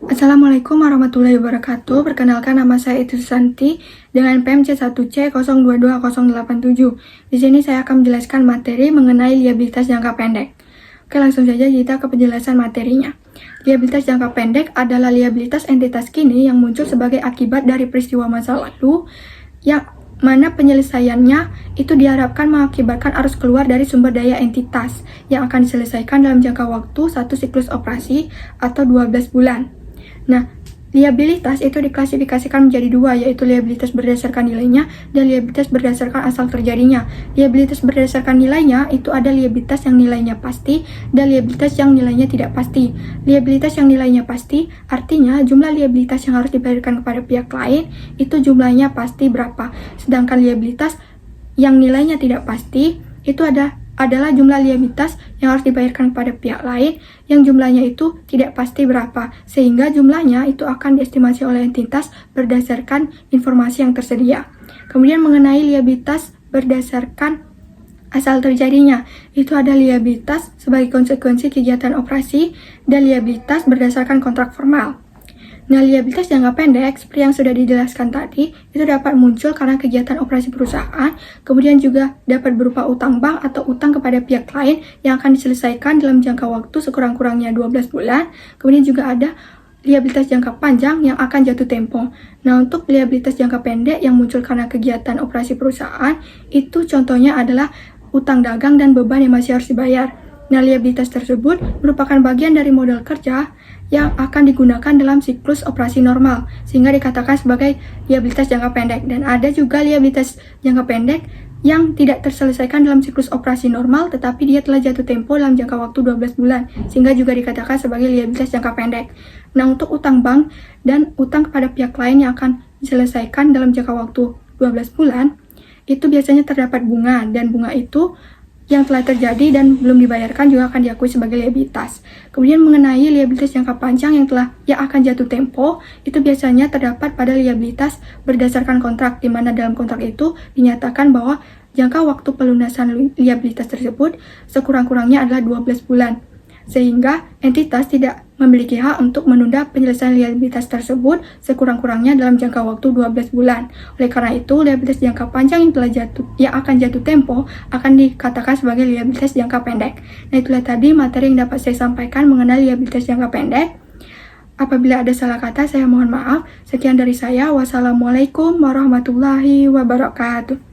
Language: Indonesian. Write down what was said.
Assalamualaikum warahmatullahi wabarakatuh. Perkenalkan, nama saya Itu Susanti dengan PMC 1C022087. Di sini saya akan menjelaskan materi mengenai liabilitas jangka pendek. Oke, langsung saja kita ke penjelasan materinya. Liabilitas jangka pendek adalah liabilitas entitas kini yang muncul sebagai akibat dari peristiwa masa lalu yang mana penyelesaiannya itu diharapkan mengakibatkan arus keluar dari sumber daya entitas yang akan diselesaikan dalam jangka waktu 1 siklus operasi atau 12 bulan. Nah, liabilitas itu diklasifikasikan menjadi dua, yaitu liabilitas berdasarkan nilainya dan liabilitas berdasarkan asal terjadinya. Liabilitas berdasarkan nilainya itu ada liabilitas yang nilainya pasti dan liabilitas yang nilainya tidak pasti. Liabilitas yang nilainya pasti artinya jumlah liabilitas yang harus dibayarkan kepada pihak lain itu jumlahnya pasti berapa. Sedangkan liabilitas yang nilainya tidak pasti itu adalah jumlah liabilitas yang harus dibayarkan kepada pihak lain yang jumlahnya itu tidak pasti berapa, sehingga jumlahnya itu akan diestimasi oleh entitas berdasarkan informasi yang tersedia. Kemudian mengenai liabilitas berdasarkan asal terjadinya, itu ada liabilitas sebagai konsekuensi kegiatan operasi dan liabilitas berdasarkan kontrak formal. Nah, liabilitas jangka pendek, seperti yang sudah dijelaskan tadi, itu dapat muncul karena kegiatan operasi perusahaan, kemudian juga dapat berupa utang bank atau utang kepada pihak lain yang akan diselesaikan dalam jangka waktu sekurang-kurangnya 12 bulan. Kemudian juga ada liabilitas jangka panjang yang akan jatuh tempo. Nah, untuk liabilitas jangka pendek yang muncul karena kegiatan operasi perusahaan, itu contohnya adalah utang dagang dan beban yang masih harus dibayar. Nah, liabilitas tersebut merupakan bagian dari modal kerja yang akan digunakan dalam siklus operasi normal, sehingga dikatakan sebagai liabilitas jangka pendek. Dan ada juga liabilitas jangka pendek yang tidak terselesaikan dalam siklus operasi normal, tetapi dia telah jatuh tempo dalam jangka waktu 12 bulan, sehingga juga dikatakan sebagai liabilitas jangka pendek. Nah, untuk utang bank dan utang kepada pihak lain yang akan diselesaikan dalam jangka waktu 12 bulan, itu biasanya terdapat bunga, dan bunga itu yang telah terjadi dan belum dibayarkan juga akan diakui sebagai liabilitas. Kemudian mengenai liabilitas jangka panjang yang akan jatuh tempo, itu biasanya terdapat pada liabilitas berdasarkan kontrak, di mana dalam kontrak itu dinyatakan bahwa jangka waktu pelunasan liabilitas tersebut sekurang-kurangnya adalah 12 bulan. Sehingga entitas tidak memiliki hak untuk menunda penyelesaian liabilitas tersebut sekurang-kurangnya dalam jangka waktu 12 bulan. Oleh karena itu, liabilitas jangka panjang yang akan jatuh tempo akan dikatakan sebagai liabilitas jangka pendek. Nah, itulah tadi materi yang dapat saya sampaikan mengenai liabilitas jangka pendek. Apabila ada salah kata, saya mohon maaf. Sekian dari saya. Wassalamualaikum warahmatullahi wabarakatuh.